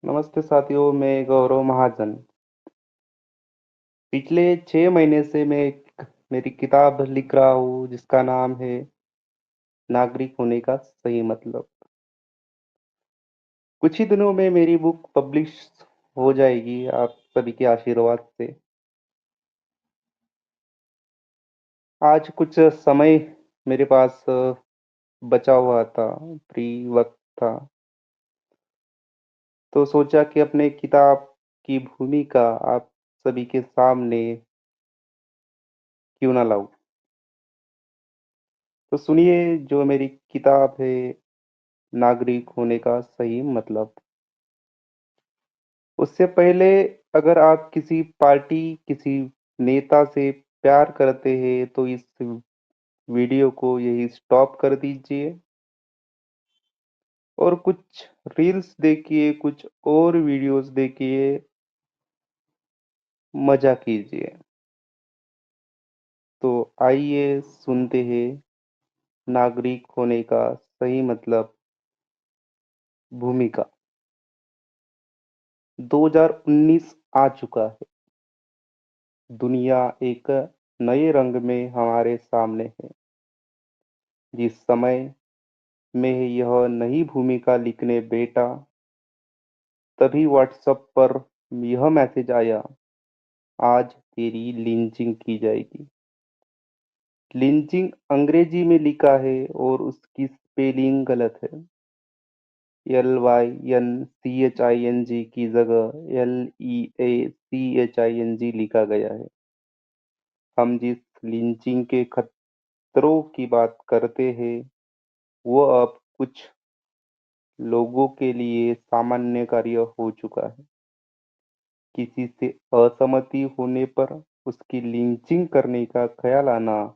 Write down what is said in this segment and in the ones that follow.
नमस्ते साथियों, मैं गौरव महाजन। पिछले 6 महीने से मैं एक मेरी किताब लिख रहा हूँ जिसका नाम है नागरिक होने का सही मतलब। कुछ ही दिनों में मेरी बुक पब्लिश हो जाएगी आप सभी के आशीर्वाद से। आज कुछ समय मेरे पास बचा हुआ था, फ्री वक़्त था, तो सोचा कि अपने किताब की भूमिका आप सभी के सामने क्यों ना लाऊँ। तो सुनिए जो मेरी किताब है नागरिक होने का सही मतलब। उससे पहले अगर आप किसी पार्टी, किसी नेता से प्यार करते हैं तो इस वीडियो को यहीं स्टॉप कर दीजिए और कुछ रील्स देखिए, कुछ और वीडियोस देखिए, मज़ा कीजिए। तो आइए सुनते हैं नागरिक होने का सही मतलब भूमिका। 2019 आ चुका है। दुनिया एक नए रंग में हमारे सामने है। जिस समय मैं यह नई भूमिका लिखने बैठा, तभी व्हाट्सएप पर यह मैसेज आया, आज तेरी लिंचिंग की जाएगी। लिंचिंग अंग्रेजी में लिखा है और उसकी स्पेलिंग गलत है। LYNCHING की जगह LEACHING लिखा गया है। हम जिस लिंचिंग के खतरों की बात करते हैं, वो अब कुछ लोगों के लिए सामान्य कार्य हो चुका है। किसी से असहमति होने पर उसकी लिंचिंग करने का ख़्याल आना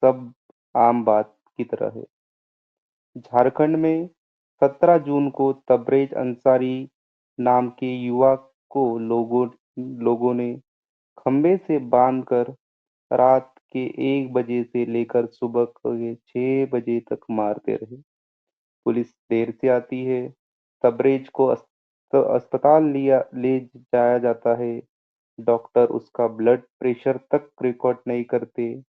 सब आम बात की तरह है। झारखंड में 17 जून को तबरेज़ अन्सारी नाम के युवक को लोगों ने खंभे से बांधकर रात के 1 बजे से लेकर सुबह के 6 बजे तक मारते रहे। पुलिस देर से आती है, तबरेज़ को अस्पताल ले जाया जाता है। डॉक्टर उसका ब्लड प्रेशर तक रिकॉर्ड नहीं करते,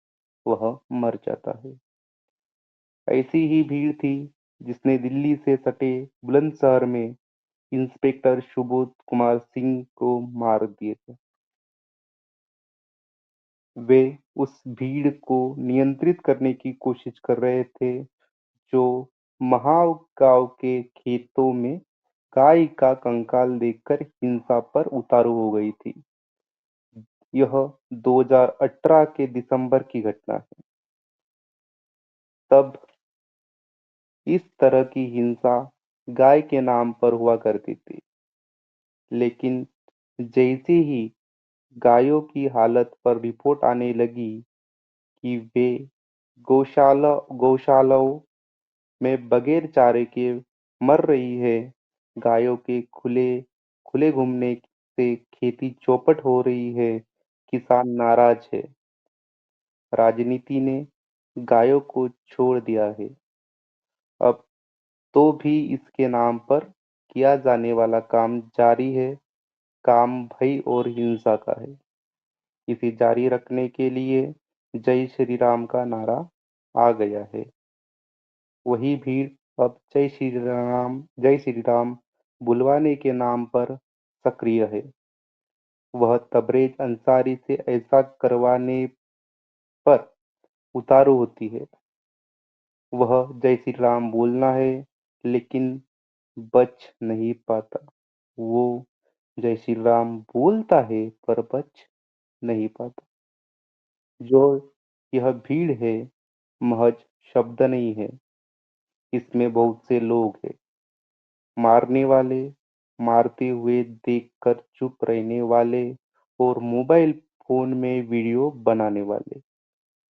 वह मर जाता है। ऐसी ही भीड़ थी जिसने दिल्ली से सटे बुलंदशहर में इंस्पेक्टर सुबोध कुमार सिंह को मार दिए थे। वे उस भीड़ को नियंत्रित करने की कोशिश कर रहे थे जो महाव गांव के खेतों में गाय का कंकाल देखकर हिंसा पर उतारू हो गई थी। यह 2018 के दिसंबर की घटना है। तब इस तरह की हिंसा गाय के नाम पर हुआ करती थी, लेकिन जैसे ही गायों की हालत पर रिपोर्ट आने लगी कि वे गौशालाओं में बगैर चारे के मर रही है, गायों के खुले खुले घूमने से खेती चौपट हो रही है, किसान नाराज है। राजनीति ने गायों को छोड़ दिया है। अब तो भी इसके नाम पर किया जाने वाला काम जारी है। काम भय और हिंसा का है। इसे जारी रखने के लिए जय श्री राम का नारा आ गया है। वही भीड़ अब जय श्री राम बुलवाने के नाम पर सक्रिय है। वह तबरेज़ अंसारी से ऐसा करवाने पर उतारू होती है। वह जय श्री राम बोलना है, लेकिन बच नहीं पाता। वो जय श्री राम बोलता है पर बच नहीं पाता। जो यह भीड़ है, महज शब्द नहीं है, इसमें बहुत से लोग हैं। मारने वाले, मारते हुए देखकर चुप रहने वाले और मोबाइल फ़ोन में वीडियो बनाने वाले।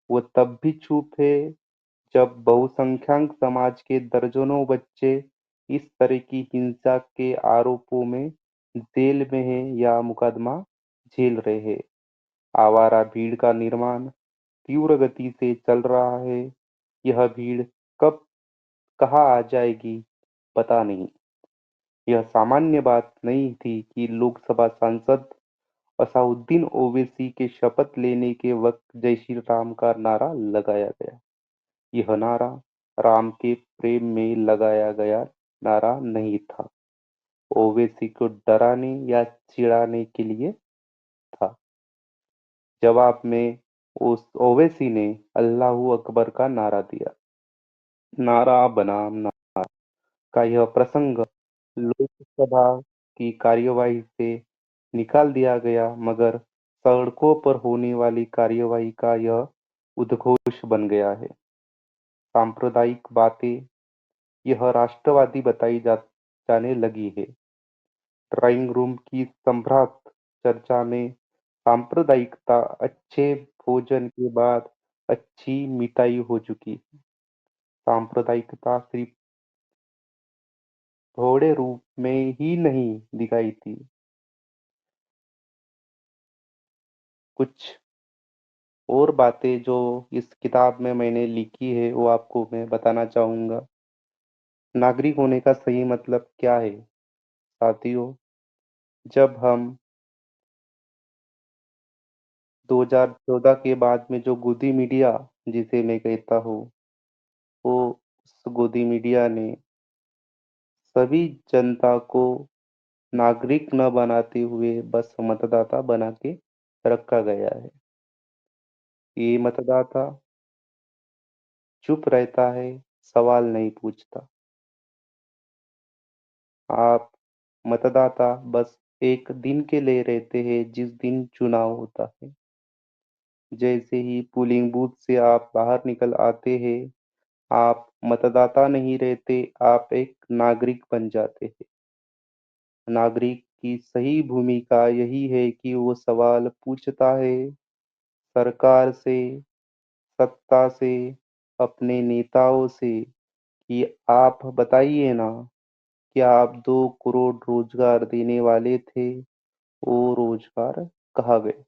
वो तब भी चुप है जब बहुसंख्यक समाज के दर्जनों बच्चे इस तरह की हिंसा के आरोपों में जेल में हैं या मुकदमा झेल रहे हैं। आवारा भीड़ का निर्माण तीव्र गति से चल रहा है। यह भीड़ कब कहाँ आ जाएगी पता नहीं। यह सामान्य बात नहीं थी कि लोकसभा सांसद असाउद्दीन ओवैसी के शपथ लेने के वक्त जय श्री राम का नारा लगाया गया। यह नारा राम के प्रेम में लगाया गया नारा नहीं था, ओवैसी को डराने या चिढ़ाने के लिए था। जवाब में उस ओवैसी ने अल्लाहू अकबर का नारा दिया। नारा बनाम नारा का यह प्रसंग लोकसभा की कार्यवाही से निकाल दिया गया, मगर सड़कों पर होने वाली कार्यवाही का यह उद्घोष बन गया है। सांप्रदायिक बातें यह राष्ट्रवादी बताई जाने लगी है। ड्राइंग रूम की सम्भ्रांत चर्चा में सांप्रदायिकता अच्छे भोजन के बाद अच्छी मिठाई हो चुकी है। सांप्रदायिकता सिर्फ थोड़े रूप में ही नहीं दिखाई थी। कुछ और बातें जो इस किताब में मैंने लिखी है वो आपको मैं बताना चाहूँगा। नागरिक होने का सही मतलब क्या है? साथियों, जब हम 2014 के बाद में जो गोदी मीडिया जिसे मैं कहता हूँ, वो उस गोदी मीडिया ने सभी जनता को नागरिक न बनाते हुए बस मतदाता बना के रखा गया है। ये मतदाता चुप रहता है, सवाल नहीं पूछता। आप मतदाता बस एक दिन के लिए रहते हैं जिस दिन चुनाव होता है। जैसे ही पोलिंग बूथ से आप बाहर निकल आते हैं, आप मतदाता नहीं रहते, आप एक नागरिक बन जाते हैं। नागरिक की सही भूमिका यही है कि वो सवाल पूछता है सरकार से, सत्ता से, अपने नेताओं से कि आप बताइए ना, क्या आप 2 करोड़ रोजगार देने वाले थे, वो रोजगार कहाँ गए?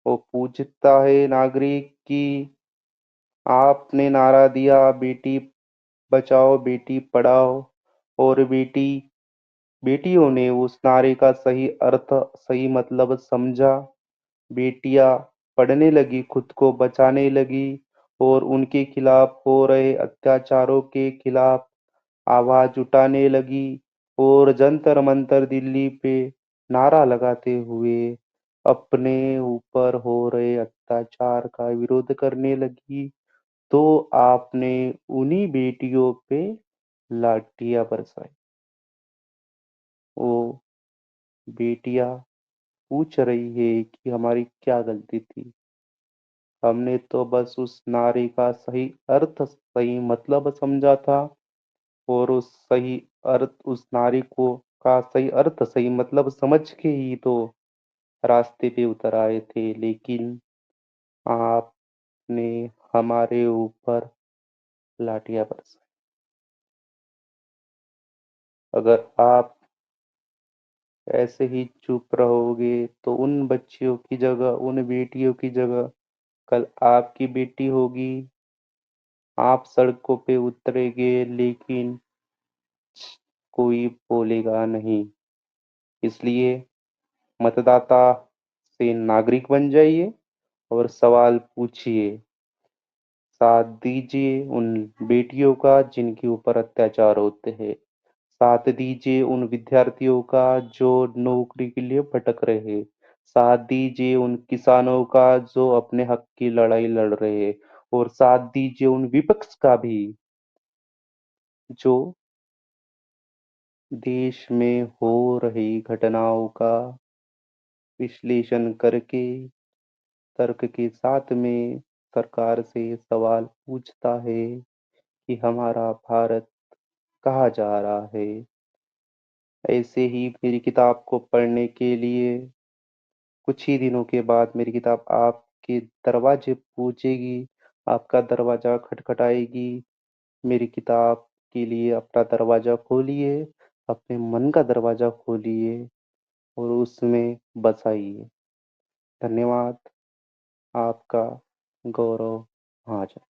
वो पूछता है नागरिक कि आपने नारा दिया बेटी बचाओ बेटी पढ़ाओ और बेटियों ने उस नारे का सही अर्थ सही मतलब समझा। बेटियां पढ़ने लगी, खुद को बचाने लगी और उनके खिलाफ हो रहे अत्याचारों के खिलाफ आवाज उठाने लगी और जंतर मंतर दिल्ली पे नारा लगाते हुए अपने ऊपर हो रहे अत्याचार का विरोध करने लगी। तो आपने उन्हीं बेटियों पे लाठियां बरसाई। वो बेटियां पूछ रही है कि हमारी क्या गलती थी? हमने तो बस उस नारे का सही अर्थ, सही मतलब समझा था और उस सही अर्थ उस नारे को का सही अर्थ, सही मतलब समझ के ही तो रास्ते पे उतर आए थे। लेकिन आपने हमारे ऊपर लाठियाँ बरसाई। अगर आप ऐसे ही चुप रहोगे तो उन बच्चियों की जगह, उन बेटियों की जगह कल आपकी बेटी होगी। आप सड़कों पे उतरेंगे लेकिन कोई बोलेगा नहीं। इसलिए मतदाता से नागरिक बन जाइए और सवाल पूछिए। साथ दीजिए उन बेटियों का जिनके ऊपर अत्याचार होते हैं। साथ दीजिए उन विद्यार्थियों का जो नौकरी के लिए भटक रहे हैं। साथ दीजिए उन किसानों का जो अपने हक की लड़ाई लड़ रहे हैं। और साथ दीजिए उन विपक्ष का भी जो देश में हो रही घटनाओं का विश्लेषण करके तर्क के साथ में सरकार से सवाल पूछता है कि हमारा भारत कहाँ जा रहा है। ऐसे ही मेरी किताब को पढ़ने के लिए कुछ ही दिनों के बाद मेरी किताब आपके दरवाजे पहुँचेगी, आपका दरवाजा खटखटाएगी। मेरी किताब के लिए अपना दरवाजा खोलिए, अपने मन का दरवाजा खोलिए और उसमें बस आइए। धन्यवाद। आपका गौरव महाजन।